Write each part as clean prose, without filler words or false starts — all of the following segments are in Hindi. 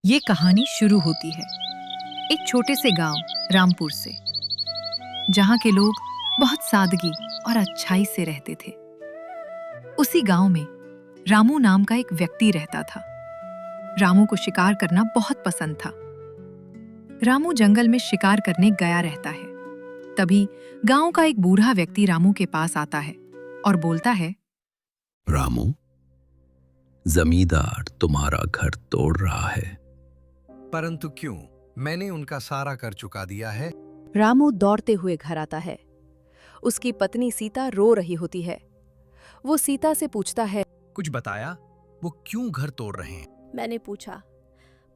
ये कहानी शुरू होती है एक छोटे से गांव रामपुर से, जहां के लोग बहुत सादगी और अच्छाई से रहते थे। उसी गांव में रामू नाम का एक व्यक्ति रहता था। रामू को शिकार करना बहुत पसंद था। रामू जंगल में शिकार करने गया रहता है। तभी गांव का एक बूढ़ा व्यक्ति रामू के पास आता है और बोलता है, रामू, जमींदार तुम्हारा घर तोड़ रहा है। परंतु क्यों? मैंने उनका सारा कर चुका दिया है। रामू दौड़ते हुए घर आता है। उसकी पत्नी सीता रो रही होती है। वो सीता से पूछता है, कुछ बताया? वो क्यों घर तोड़ रहे हैं? मैंने पूछा,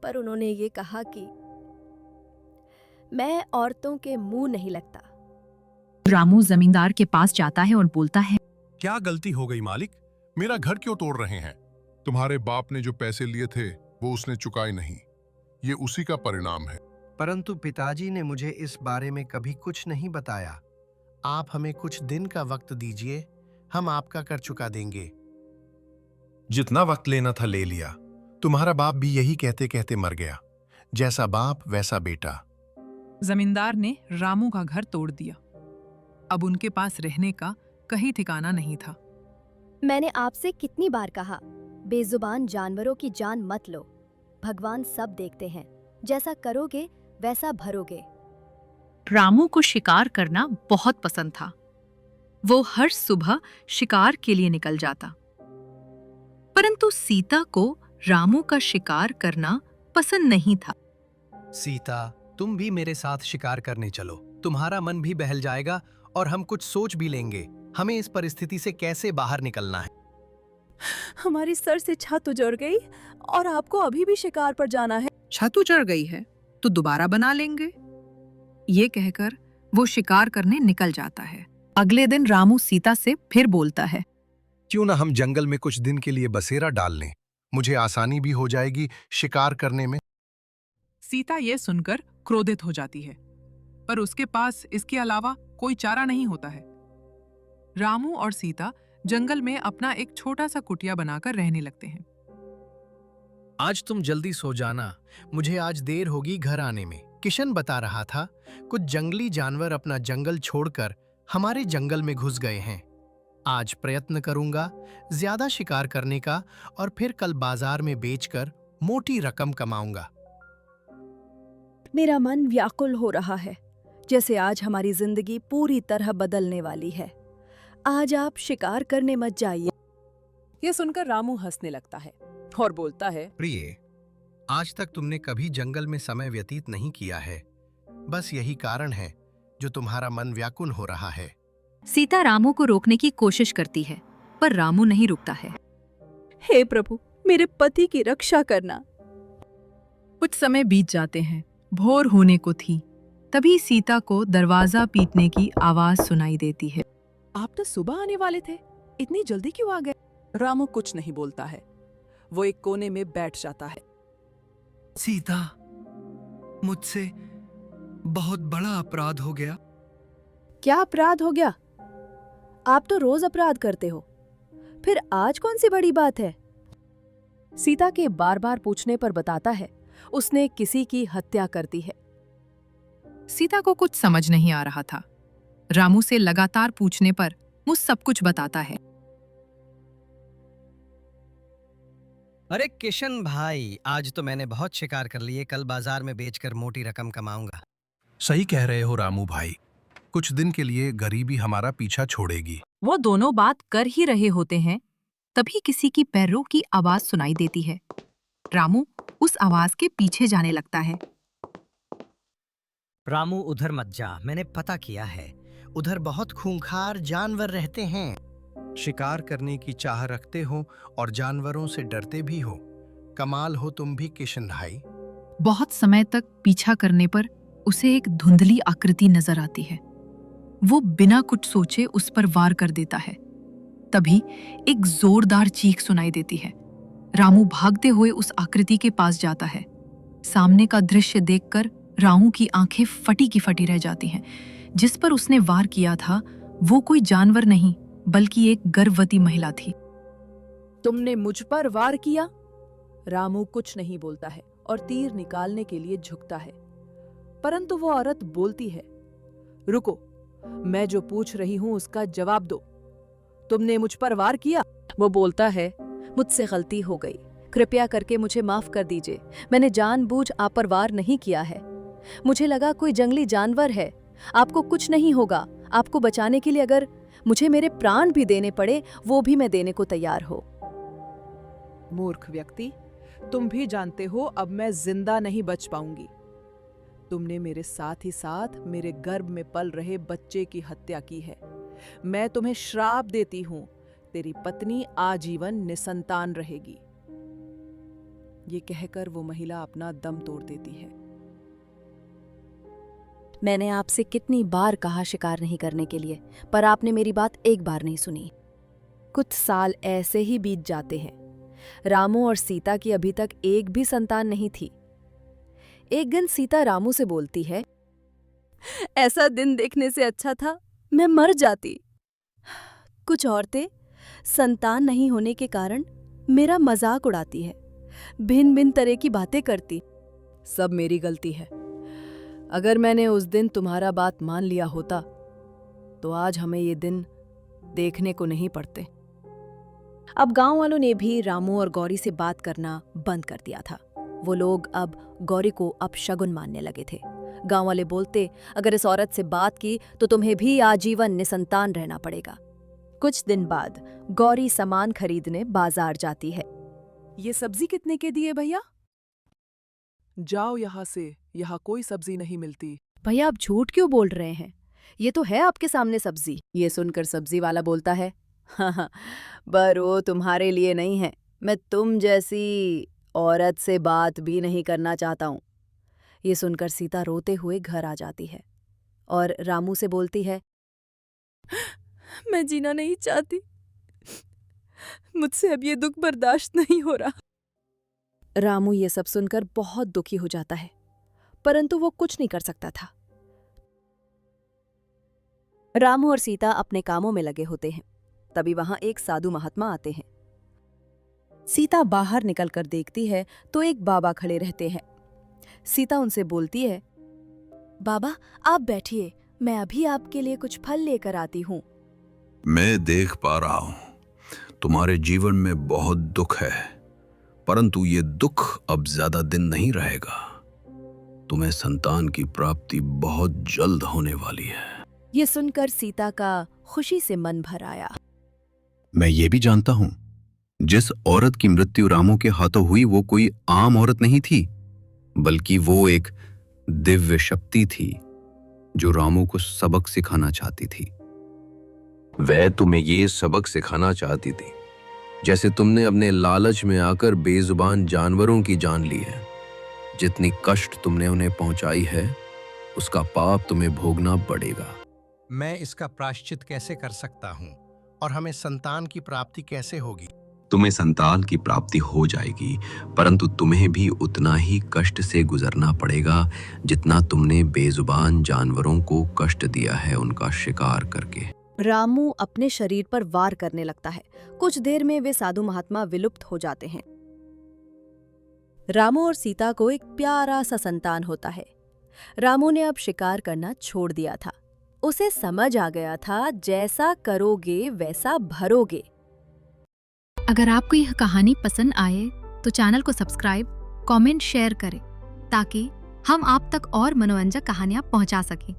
पर उन्होंने ये कहा कि मैं औरतों के मुंह नहीं लगता। रामू जमींदार के पास जाता है और बोलता है, क्या गलती हो गई मालिक? मेरा घर क्यों तोड़ रहे हैं? तुम्हारे बाप ने जो पैसे लिए थे वो उसने चुकाए नहीं। ये उसी का परिणाम है। परंतु पिताजी ने मुझे इस बारे में कभी कुछ नहीं बताया। आप हमें कुछ दिन का वक्त दीजिए, हम आपका कर चुका देंगे। जितना वक्त लेना था ले लिया। तुम्हारा बाप भी यही कहते कहते मर गया। जैसा बाप वैसा बेटा। जमींदार ने रामू का घर तोड़ दिया। अब उनके पास रहने का कहीं ठिकाना नहीं था। मैंने आपसे कितनी बार कहा, बेजुबान जानवरों की जान मत लो। भगवान सब देखते हैं, जैसा करोगे वैसा भरोगे। रामू को शिकार करना बहुत पसंद था। वो हर सुबह शिकार के लिए निकल जाता। परंतु सीता को रामू का शिकार करना पसंद नहीं था। सीता, तुम भी मेरे साथ शिकार करने चलो। तुम्हारा मन भी बहल जाएगा और हम कुछ सोच भी लेंगे। हमें इस परिस्थिति से कैसे बाहर निकलना है। हमारी सर से छत उजड़ गई और आपको अभी भी शिकार पर जाना है। छत उजड़ गई है तो दोबारा बना लेंगे। ये कहकर वो शिकार करने निकल जाता है। अगले दिन रामू सीता से फिर बोलता है, क्यों ना हम जंगल में कुछ दिन के लिए बसेरा डाल लें। मुझे आसानी भी हो जाएगी शिकार करने में। सीता ये सुनकर क्रोधित हो जाती है, पर उसके पास इसके अलावा कोई चारा नहीं होता है। रामू और सीता जंगल में अपना एक छोटा सा कुटिया बनाकर रहने लगते हैं। आज तुम जल्दी सो जाना, मुझे आज देर होगी घर आने में। किशन बता रहा था, कुछ जंगली जानवर अपना जंगल छोड़कर हमारे जंगल में घुस गए हैं। आज प्रयत्न करूंगा ज्यादा शिकार करने का और फिर कल बाजार में बेचकर मोटी रकम कमाऊंगा। मेरा मन व्याकुल हो रहा है, जैसे आज हमारी जिंदगी पूरी तरह बदलने वाली है। आज आप शिकार करने मत जाइए। ये सुनकर रामू हंसने लगता है और बोलता है, प्रिय, आज तक तुमने कभी जंगल में समय व्यतीत नहीं किया है। बस यही कारण है जो तुम्हारा मन व्याकुल हो रहा है। सीता रामू को रोकने की कोशिश करती है, पर रामू नहीं रुकता है। हे प्रभु, मेरे पति की रक्षा करना। कुछ समय बीत जाते हैं। भोर होने को थी। तभी सीता को दरवाजा पीटने की आवाज सुनाई देती है। आप तो सुबह आने वाले थे, इतनी जल्दी क्यों आ गए? रामू कुछ नहीं बोलता है। वो एक कोने में बैठ जाता है। सीता, मुझसे बहुत बड़ा अपराध हो गया। क्या अपराध हो गया? आप तो रोज अपराध करते हो, फिर आज कौन सी बड़ी बात है? सीता के बार बार पूछने पर बताता है, उसने किसी की हत्या कर दी है। सीता को कुछ समझ नहीं आ रहा था। रामू से लगातार पूछने पर वो सब कुछ बताता है। अरे किशन भाई, आज तो मैंने बहुत शिकार कर लिए। कल बाजार में बेचकर मोटी रकम कमाऊंगा। सही कह रहे हो रामू भाई। कुछ दिन के लिए गरीबी हमारा पीछा छोड़ेगी। वो दोनों बात कर ही रहे होते हैं, तभी किसी की पैरों की आवाज सुनाई देती है। रामू उस आवाज के पीछे जाने लगता है। रामू, उधर मत जा, मैंने पता किया है। उधर बहुत खूंखार जानवर रहते हैं। शिकार करने की चाह रखते हो और जानवरों से डरते भी हो। कमाल हो तुम भी किशन भाई। बहुत समय तक पीछा करने पर उसे एक धुंधली आकृति नजर आती है। वो बिना कुछ सोचे उस पर वार कर देता है। तभी एक जोरदार चीख सुनाई देती है। रामू भागते हुए उस आकृति के पास जाता है। सामने का दृश्य देखकर रामू की आंखें फटी की फटी रह जाती हैं। जिस पर उसने वार किया था वो कोई जानवर नहीं बल्कि एक गर्भवती महिला थी। तुमने मुझ पर वार किया? रामू कुछ नहीं बोलता है और तीर निकालने के लिए झुकता है, परंतु वो औरत बोलती है, रुको, मैं जो पूछ रही हूं उसका जवाब दो। तुमने मुझ पर वार किया? वो बोलता है, मुझसे गलती हो गई, कृपया करके मुझे माफ कर दीजिए। मैंने जानबूझ आप पर वार नहीं किया है। मुझे लगा कोई जंगली जानवर है। आपको कुछ नहीं होगा। आपको बचाने के लिए अगर मुझे मेरे प्राण भी देने पड़े, वो भी मैं देने को तैयार हो। मूर्ख व्यक्ति, तुम भी जानते हो अब मैं जिंदा नहीं बच पाऊंगी। तुमने मेरे साथ ही साथ मेरे गर्भ में पल रहे बच्चे की हत्या की है। मैं तुम्हें श्राप देती हूं, तेरी पत्नी आजीवन निसंतान रहेगी। ये कहकर वो महिला अपना दम तोड़ देती है। मैंने आपसे कितनी बार कहा शिकार नहीं करने के लिए, पर आपने मेरी बात एक बार नहीं सुनी। कुछ साल ऐसे ही बीत जाते हैं। रामू और सीता की अभी तक एक भी संतान नहीं थी। एक दिन सीता रामू से बोलती है, ऐसा दिन देखने से अच्छा था मैं मर जाती। कुछ औरतें संतान नहीं होने के कारण मेरा मजाक उड़ाती है, भिन्न भिन्न तरह की बातें करती। सब मेरी गलती है। अगर मैंने उस दिन तुम्हारा बात मान लिया होता तो आज हमें ये दिन देखने को नहीं पड़ते। अब गांव वालों ने भी रामू और गौरी से बात करना बंद कर दिया था। वो लोग अब गौरी को अपशगुन मानने लगे थे। गांव वाले बोलते, अगर इस औरत से बात की तो तुम्हें भी आजीवन निसंतान रहना पड़ेगा। कुछ दिन बाद गौरी सामान खरीदने बाजार जाती है। ये सब्जी कितने के दिए भैया? जाओ यहाँ से, यहाँ कोई सब्जी नहीं मिलती। भैया आप झूठ क्यों बोल रहे हैं? ये तो है आपके सामने सब्जी। ये सुनकर सब्जी वाला बोलता है, हाँ, पर वो तुम्हारे लिए नहीं है। मैं तुम जैसी औरत से बात भी नहीं करना चाहता हूँ। ये सुनकर सीता रोते हुए घर आ जाती है और रामू से बोलती है, मैं जीना नहीं चाहती, मुझसे अब ये दुख बर्दाश्त नहीं हो रहा। रामू ये सब सुनकर बहुत दुखी हो जाता है, परंतु वो कुछ नहीं कर सकता था। रामू और सीता अपने कामों में लगे होते हैं। तभी वहां एक साधु महात्मा आते हैं। सीता बाहर निकलकर देखती है तो एक बाबा खड़े रहते हैं। सीता उनसे बोलती है, बाबा आप बैठिए, मैं अभी आपके लिए कुछ फल लेकर आती हूँ। मैं देख पा रहा हूं तुम्हारे जीवन में बहुत दुख है, परंतु ये दुख अब ज्यादा दिन नहीं रहेगा। तुम्हें संतान की प्राप्ति बहुत जल्द होने वाली है। ये सुनकर सीता का खुशी से मन भर आया। मैं ये भी जानता हूं, जिस औरत की मृत्यु रामू के हाथों हुई वो कोई आम औरत नहीं थी, बल्कि वो एक दिव्य शक्ति थी जो रामू को सबक सिखाना चाहती थी। वह तुम्हें ये सबक सिखाना चाहती थी जैसे तुमने अपने लालच में आकर बेजुबान जानवरों की जान ली है। जितनी कष्ट तुमने उन्हें पहुंचाई है उसका पाप तुम्हें भोगना पड़ेगा। मैं इसका प्रायश्चित कैसे कर सकता हूँ और हमें संतान की प्राप्ति कैसे होगी? तुम्हें संतान की प्राप्ति हो जाएगी, परंतु तुम्हें भी उतना ही कष्ट से गुजरना पड़ेगा जितना तुमने बेजुबान जानवरों को कष्ट दिया है उनका शिकार करके। रामू अपने शरीर पर वार करने लगता है। कुछ देर में वे साधु महात्मा विलुप्त हो जाते हैं। रामू और सीता को एक प्यारा सा संतान होता है। रामू ने अब शिकार करना छोड़ दिया था। उसे समझ आ गया था, जैसा करोगे वैसा भरोगे। अगर आपको यह कहानी पसंद आए तो चैनल को सब्सक्राइब, कमेंट, शेयर करें ताकि हम आप तक और मनोरंजक कहानियां पहुंचा सकें।